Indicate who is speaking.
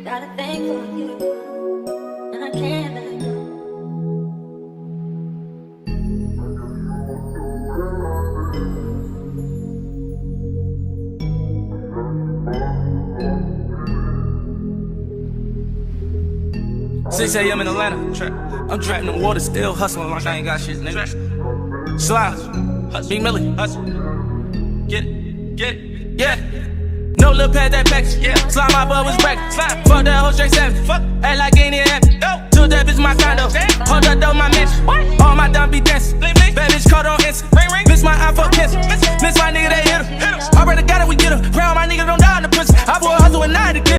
Speaker 1: Gotta thank for you, and I can't let go.
Speaker 2: 6 a.m. in Atlanta. I'm trapping the water, still hustling like I ain't got shit, nigga. Slime, Big Millie, hustle. Get it, yeah. No lil' pad that package, yeah. Slime my butt was back. Fuck that hoe straight 7. Act like ain't even happy. Took that bitch my condo. Hold up though my mansion. All my dumb be dancing. Bad bitch caught on instant. Miss my iPhone cancel. Miss my nigga, they hit her. I brother got it, we get her. Round my nigga, don't